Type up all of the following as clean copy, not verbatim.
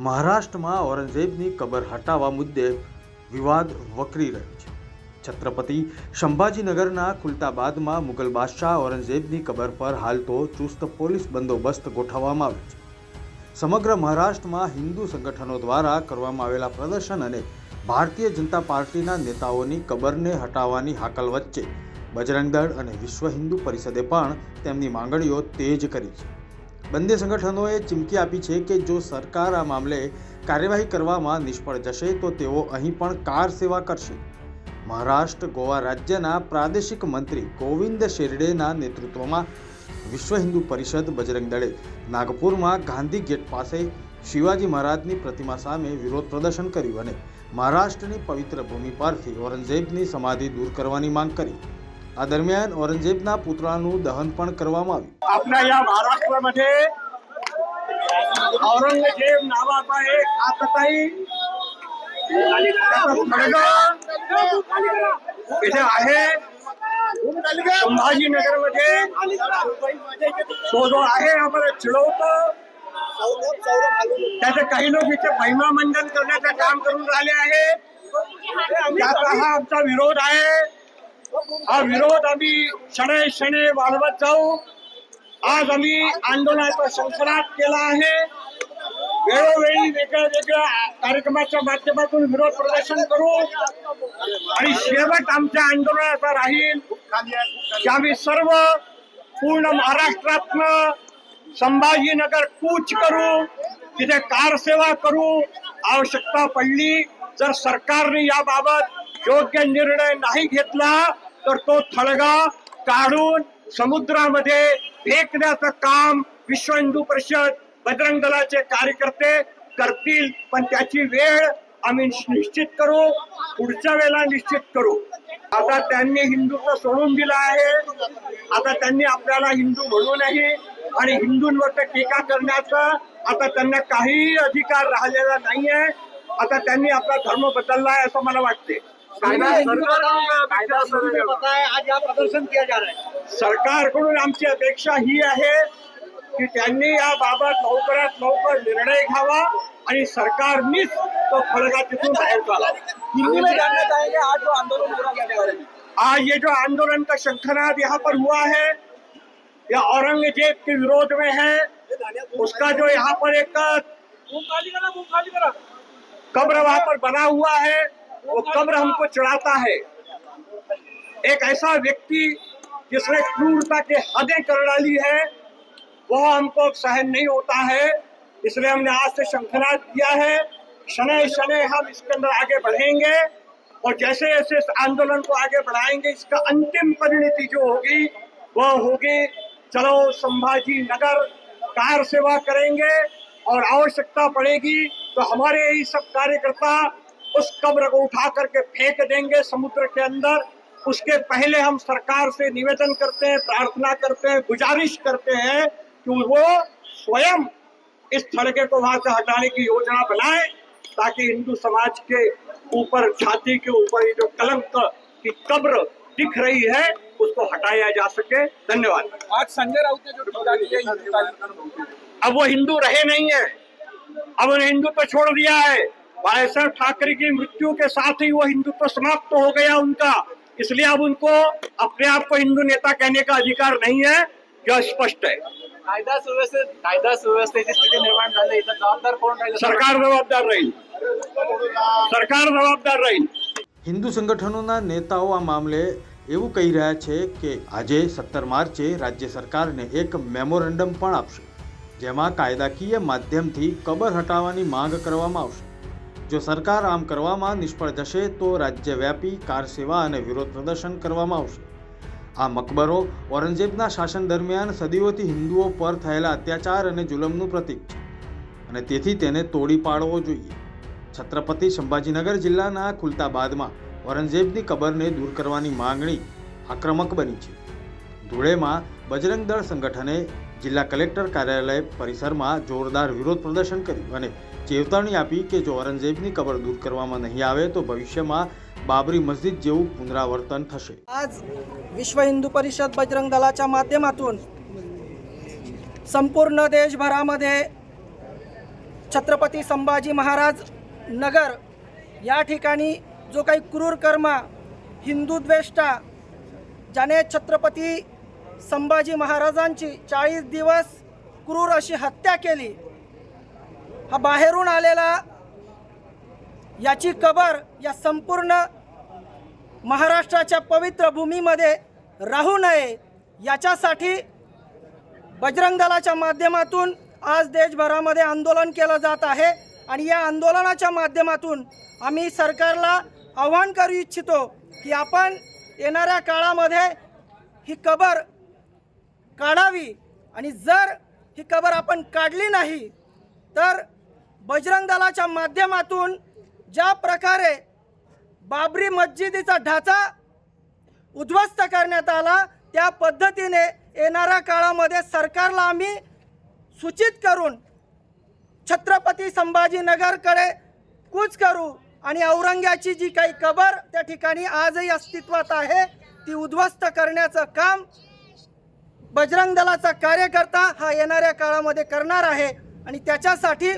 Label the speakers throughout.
Speaker 1: મહારાષ્ટ્રમાં ઔરંગઝેબની કબર હટાવવા મુદ્દે વિવાદ વકરી રહ્યો છે। છત્રપતિ સંભાજીનગરના ખુલતાબાદમાં મુગલ બાદશાહ ઔરંગઝેબની કબર પર હાલ તો ચુસ્ત પોલીસ બંદોબસ્ત ગોઠવવામાં આવ્યો છે। સમગ્ર મહારાષ્ટ્રમાં હિન્દુ સંગઠનો દ્વારા કરવામાં આવેલા પ્રદર્શન અને ભારતીય જનતા પાર્ટીના નેતાઓની કબરને હટાવવાની હાકલ વચ્ચે બજરંગ દળ અને વિશ્વ હિન્દુ પરિષદે પણ તેમની માંગણીઓ તેજ કરી છે। બંને સંગઠનોએ ચીમકી આપી છે કે જો સરકાર આ મામલે કાર્યવાહી કરવામાં નિષ્ફળ જશે તો તેઓ અહીં પણ કાર સેવા કરશે। મહારાષ્ટ્ર ગોવા રાજ્યના પ્રાદેશિક મંત્રી ગોવિંદ શેરડેના નેતૃત્વમાં વિશ્વ હિન્દુ પરિષદ બજરંગ દળે નાગપુરમાં ગાંધી ગેટ પાસે શિવાજી મહારાજની પ્રતિમા સામે વિરોધ પ્રદર્શન કર્યું અને મહારાષ્ટ્રની પવિત્ર ભૂમિ પરથી ઔરંગઝેબની સમાધિ દૂર કરવાની માંગ કરી। આ દરમિયાન ઔરંગઝેબના પુતળાનું દહન પણ કરવામાં આવ્યું।
Speaker 2: आपल्या या महाराष्ट्रामध्ये औरंगजेब नावाचा एक आतताई इथे आहे। संभाजीनगर मध्ये तो जो आहे आम्हाला चिडवतो, त्याचे काही लोक इथे महिमा मंडन करण्याचं काम करून राहिले आहे। त्याचा हा आमचा विरोध आहे। हा विरोध आम्ही शने शने वाढवत जाऊ। आज आम्ही आंदोलनाचा संकल्प केला आहे। वेळोवेळी वेगळ्या कार्यक्रमाच्या माध्यमातून विरोध प्रदर्शन करू आणि शेवट आमच्या आंदोलनाचा राहील की आम्ही सर्व पूर्ण महाराष्ट्रातनं संभाजीनगर कूच करू, तिथे कार सेवा करू। आवश्यकता पडली जर सरकारने याबाबत योग्य निर्णय नाही घेतला तर तो थडगा काढून समुद्रामध्ये फेकण्याचं काम विश्व हिंदू परिषद बजरंग दलाचे कार्यकर्ते करतील। पण त्याची वेळ आम्ही निश्चित करू, पुढच्या वेळेला निश्चित करू। आता त्यांनी हिंदुत्व सोडून दिलं आहे। आता त्यांनी आपल्याला हिंदू म्हणू नये आणि हिंदूंवर टीका करण्याचा आता त्यांना काही अधिकार राहिलेला नाहीये। आता त्यांनी आपला धर्म बदलला आहे असं मला वाटते। आज या प्रदर्शन किया जा रहा है। सरकारकडून आमची अपेक्षा ही आहे की त्यांनी याबाबत लवकरात लवकर निर्णय घ्यावा आणि सरकारनीच तो खळगा तिथून बाहेर काढावा। आज ये जो आंदोलन का शंखनाद यहाँ पर हुआ है, यह औरंगजेब के विरोध में है। उसका जो यहाँ पर एक कब्र वहां पर बना हुआ है, वो कब्र हमको चढ़ाता है। एक ऐसा व्यक्ति जिसने क्रूरता के हदें कर डाली है, वह हमको सहन नहीं होता है। इसलिए हमने आज से शंखनाद किया है। शनै शनै हम इसके अंदर आगे बढ़ेंगे और जैसे जैसे इस आंदोलन को आगे बढ़ाएंगे, इसका अंतिम परिणति जो होगी वह होगी चलो संभाजी नगर कार सेवा करेंगे और आवश्यकता पड़ेगी तो हमारे यही सब कार्यकर्ता उस कब्र को उठा करके फेंक देंगे समुद्र के अंदर। उसके पहले हम सरकार से निवेदन करते हैं, प्रार्थना करते हैं, गुजारिश करते हैं कि वो स्वयं इस थड़के को वहां से हटाने की योजना बनाए ताकि हिंदू समाज के ऊपर, छाती के ऊपर ये जो कलंक की कब्र दिख रही है उसको हटाया जा सके। धन्यवाद।
Speaker 3: आज संजय राउत ने जो टीका की है,
Speaker 2: अब वो हिंदू रहे नहीं है, अब उन्हें हिंदुत्व छोड़ दिया है। बालासाहेब ठाकरे की मृत्यु के साथ ही वो हिंदुत्व समाप्त हो गया उनका। इसलिए अब उनको अपने आप को हिंदू नेता कहने का अधिकार नहीं है, यह स्पष्ट है।
Speaker 3: कायदा सुव्यवस्थेची स्थिती निर्माण झाली तर जबाबदार कोण राहील?
Speaker 2: सरकार जबाबदार राहील। सरकार जबाबदार राहील।
Speaker 1: હિન્દુ સંગઠનોના નેતાઓ આ મામલે એવું કહી રહ્યા છે કે આજે 17 માર્ચે રાજ્ય સરકારને એક મેમોરેન્ડમ પણ આપશે, જેમાં કાયદાકીય માધ્યમથી કબર હટાવવાની માંગ કરવામાં આવશે। જો સરકાર આમ કરવામાં નિષ્ફળ જશે તો રાજ્યવ્યાપી કાર સેવા અને વિરોધ પ્રદર્શન કરવામાં આવશે। આ મકબરો ઔરંગઝેબના શાસન દરમિયાન સદીઓથી હિન્દુઓ પર થયેલા અત્યાચાર અને જુલમનું પ્રતીક છે અને તેથી તેને તોડી પાડવો જોઈએ। છત્રપતિ સંભાજીનગર જિલ્લાના ખુલતાબાદમાં ઔરંગઝેબની કબરને દૂર કરવાની માંગણી આક્રમક બની છે। ધૂળેમાં બજરંગ દળ સંગઠને જિલ્લા કલેક્ટર કાર્યાલય પરિસરમાં જોરદાર વિરોધ પ્રદર્શન કર્યું અને ચેતવણી આપી કે જો ઔરંગઝેબની કબર દૂર કરવામાં નહીં આવે તો ભવિષ્યમાં बाबरी मस्जिद जेवू पुनरावर्तन थशे।
Speaker 4: आज विश्व हिंदू परिषद बजरंग दलाच्या माध्यमातून संपूर्ण देशभरामध्ये छत्रपती संभाजी महाराज नगर या ठिकाणी जो काही क्रूर कर्म हिंदुद्वेष्टा ज्याने छत्रपती संभाजी महाराजांची 40 दिवस क्रूर अशी हत्या केली, हा बाहेरून आलेला याची कबर या संपूर्ण महाराष्ट्राच्या पवित्र भूमीमध्ये राहू नये याच्यासाठी बजरंग दलाच्या माध्यमातून आज देशभरामध्ये आंदोलन केलं जात आहे। आणि या आंदोलनाच्या माध्यमातून आम्ही सरकारला आवाहन करू इच्छितो की आपण येणाऱ्या काळामध्ये ही कबर काढावी, आणि जर ही कबर आपण काढली नाही तर बजरंग दलाच्या माध्यमातून ज्या प्रकारे बाबरी मस्जिदीचा ढाचा उद्ध्वस्त करण्यात आला त्या पद्धतीने येणाऱ्या काळामध्ये सरकारला आम्ही सूचित करून छत्रपती संभाजीनगरकडे कूच करू आणि औरंग्याची जी काही कबर त्या ठिकाणी आजही अस्तित्वात आहे ती उद्ध्वस्त करण्याचं काम बजरंग दलाचा कार्यकर्ता हा येणाऱ्या काळामध्ये करणार आहे। आणि त्याच्यासाठी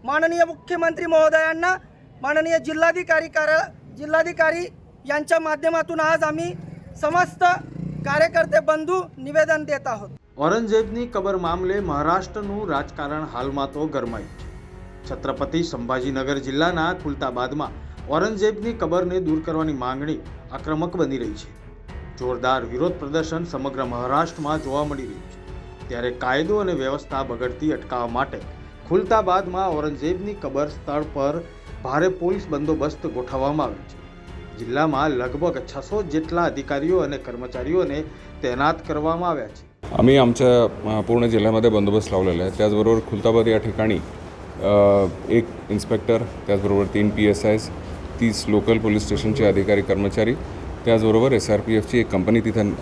Speaker 4: माननीय मुख्यमंत्री महोदयांना, माननीय जिल्हाधिकारी यांच्या माध्यमातून आज आम्ही समस्त कार्यकर्ते बंधू निवेदन देत आहोत।
Speaker 1: औरंगजेबनी कबर मामले મહારાષ્ટ્રનું રાજકારણ હાલમાં તો ગરમાયું છે। છત્રપતિ સંભાજીનગર જિલ્લાના ખુલતાબાદમાં औरंगजेबની કબરને દૂર કરવાની માંગણી આક્રમક બની રહી છે। જોરદાર વિરોધ પ્રદર્શન સમગ્ર મહારાષ્ટ્રમાં જોવા મળી રહ્યું છે। ત્યારે કાયદો અને વ્યવસ્થા બગડતી અટકાવવા માટે ખુલતાબાદમાં औरंगजेबની કબર સ્થળ પર ભારે પોલીસ બંદોબસ્ત ગોઠવવામાં આવ્યો છે। જિલ્લામાં લગભગ 600 જેટલા અધિકારીઓ અને કર્મચારીઓને તૈનાત કરવામાં આવ્યા છે।
Speaker 5: आम्ही आमच्या पूर्ण जिल्ह्यामध्ये बंदोबस्त लावलेला आहे। त्याचबरोबर खुलताबाद या ठिकाणी एक इन्स्पेक्टर, त्याचबरोबर 3 PSIs, 30 लोकल पोलीस स्टेशनचे अधिकारी कर्मचारी, त्याचबरोबर SRPFची एक कंपनी तिथं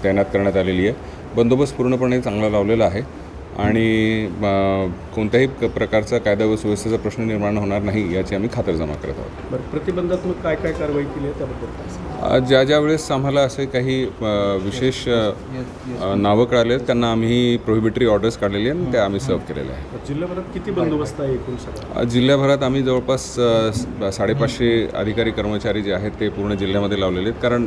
Speaker 5: तैनात करण्यात आलेली आहे। बंदोबस्त पूर्णपणे चांगला लावलेला आहे आणि कोणत्याही प्रकारचा कायदा व सुव्यवस्थेचा प्रश्न निर्माण होणार नाही याची आम्ही खातरजमा करत आहोत।
Speaker 6: बरं, प्रतिबंधात्मक काय काय कारवाई केली आहे त्याबद्दल?
Speaker 5: ज्या वेळेस आम्हाला असे काही विशेष नावं कळाले त्यांना आम्ही प्रोहिबिटरी ऑर्डर्स काढलेली आहे आणि त्या आम्ही सर्व केलेल्या आहे।
Speaker 6: जिल्ह्याभरात किती बंदोबस्त आहे एकूण सगळा?
Speaker 5: जिल्ह्याभरात आम्ही जवळपास 550 अधिकारी कर्मचारी जे आहेत ते पूर्ण जिल्ह्यामध्ये लावलेले आहेत, कारण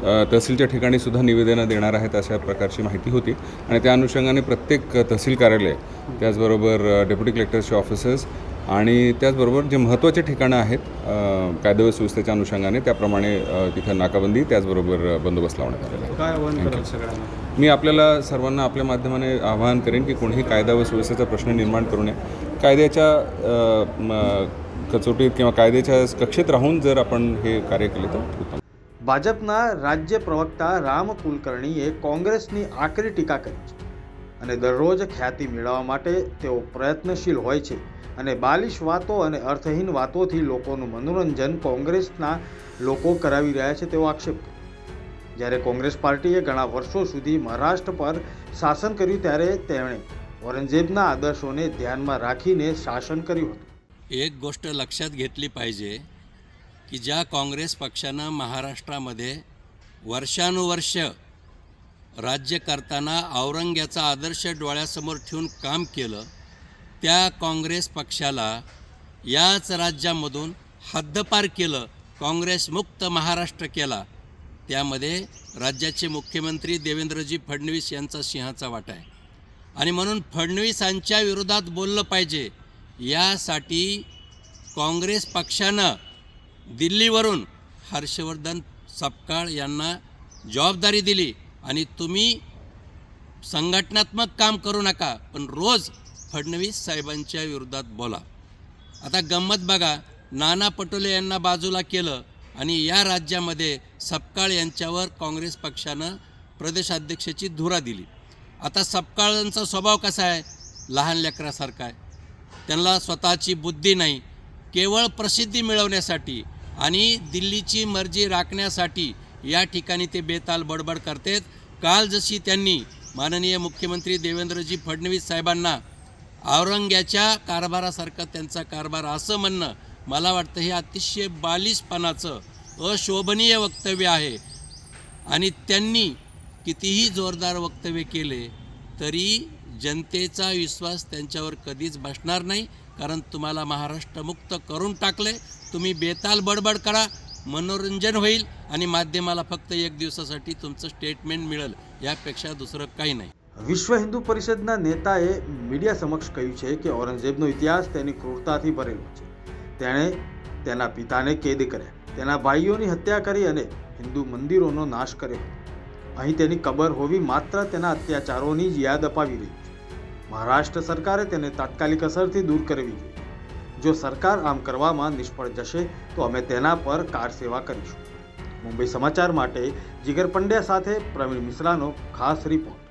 Speaker 5: तहसीलच्या ठिकाणी सुद्धा निवेदनं देणार आहेत अशा प्रकारची माहिती होती आणि त्या अनुषंगाने प्रत्येक तहसील कार्यालय, त्याचबरोबर डेप्युटी कलेक्टरचे ऑफिसर्स आणि त्याचबरोबर जे महत्त्वाचे ठिकाणं आहेत कायदा व सुव्यवस्थेच्या अनुषंगाने त्याप्रमाणे तिथं नाकाबंदी त्याचबरोबर बंदोबस्त लावण्यात आलेला आहे।
Speaker 6: काय आव्हान कराल सगळ्यांना?
Speaker 5: मी आपल्याला सर्वांना आपल्या माध्यमाने आवाहन करेन की कोणीही कायदा व सुव्यवस्थेचा प्रश्न निर्माण करू नये। कायद्याच्या कचोटीत किंवा कायद्याच्या कक्षेत राहून जर आपण हे कार्य केले तर उत्तम।
Speaker 1: ભાજપના રાજ્ય પ્રવક્તા રામ કુલકર્ણીએ કોંગ્રેસની આકરી ટીકા કરી છે અને દરરોજ ખ્યાતિ મેળવવા માટે તેઓ પ્રયત્નશીલ હોય છે અને બાલિશ વાતો અને અર્થહીન વાતોથી લોકોનું મનોરંજન કોંગ્રેસના લોકો કરાવી રહ્યા છે તેવો આક્ષેપ કર્યો। જ્યારે કોંગ્રેસ પાર્ટીએ ઘણા વર્ષો સુધી મહારાષ્ટ્ર પર શાસન કર્યું ત્યારે તેમણે औरंगजेबના આદર્શોને ધ્યાનમાં રાખીને શાસન કર્યું હતું।
Speaker 7: एक गोष्ट लक्षात घेतली पाहिजे की ज्या काँग्रेस पक्षानं महाराष्ट्रामध्ये वर्षानुवर्ष राज्य करताना औरंग्याचा आदर्श डोळ्यासमोर ठेवून काम केलं, त्या काँग्रेस पक्षाला याच राज्यामधून हद्दपार केलं, काँग्रेसमुक्त महाराष्ट्र केला। त्यामध्ये राज्याचे मुख्यमंत्री देवेंद्रजी फडणवीस यांचा सिंहाचा वाटा आहे आणि म्हणून फडणवीसांच्या विरोधात बोललं पाहिजे। यासाठी काँग्रेस पक्षानं दिल्लीवरून हर्षवर्धन सपकाळ यांना जबाबदारी दिली आणि तुम्ही संघटनात्मक काम करू नका पण रोज फडणवीस साहेबांच्या विरोधात बोला। आता गंमत बघा, नाना पटोले यांना बाजूला केलं आणि या राज्यामध्ये सपकाळ यांच्यावर काँग्रेस पक्षानं प्रदेशाध्यक्षाची धुरा दिली। आता सपकाळांचा स्वभाव कसा आहे? लहान लेकरासारखा आहे। त्यांना स्वतःची बुद्धी नाही, केवळ प्रसिद्धी मिळवण्यासाठी आणि दिल्लीची मर्जी राखण्यासाठी या ठिकाणी ते बेताल बडबड करतात। काल जशी त्यांनी माननीय मुख्यमंत्री देवेंद्रजी फडणवीस साहेबांना औरंग्याच्या कारभारासारखं त्यांचा कारभार असं म्हणणं, मला वाटतं हे अतिशय बालिशपणाचं अशोभनीय वक्तव्य आहे आणि त्यांनी कितीही जोरदार वक्तव्य केले तरी जनतेचा विश्वास त्यांच्यावर कधीच बसणार नाही, कारण तुम्हाला महाराष्ट्र मुक्त करून टाकले. तुम्ही बेताल बडबड करा, मनोरंजन होईल आणि माध्यमाला फक्त एक दिवसासाठी तुमचं स्टेटमेન્ટ मिळेल, यापेक्षा दुसरं काही નહીં.
Speaker 1: વિશ્વ હિન્દુ પરિષદના નેતાએ મીડિયા સમક્ષ કહ્યું છે કે ઔરંગઝેબનો ઇતિહાસ તેની ક્રૂરતાથી ભરેલો છે. તેણે તેના પિતાને કેદ કર્યા, તેના ભાઈઓની હત્યા કરી અને હિન્દુ મંદિરોનો નાશ કર્યો. અહીં તેની કબર હોવી માત્ર તેના અત્યાચારોની જ યાદ અપાવી રહી છે. મહારાષ્ટ્ર સરકારે તેને તાત્કાલિક અસરથી દૂર કરવી જોઈએ. જો સરકાર આમ કરવામાં નિષ્ફળ જશે તો અમે તેના પર કાર સેવા કરીશું. મુંબઈ સમાચાર માટે જીગર પંડ્યા સાથે પ્રવીણ મિશ્રાનો ખાસ રિપોર્ટ.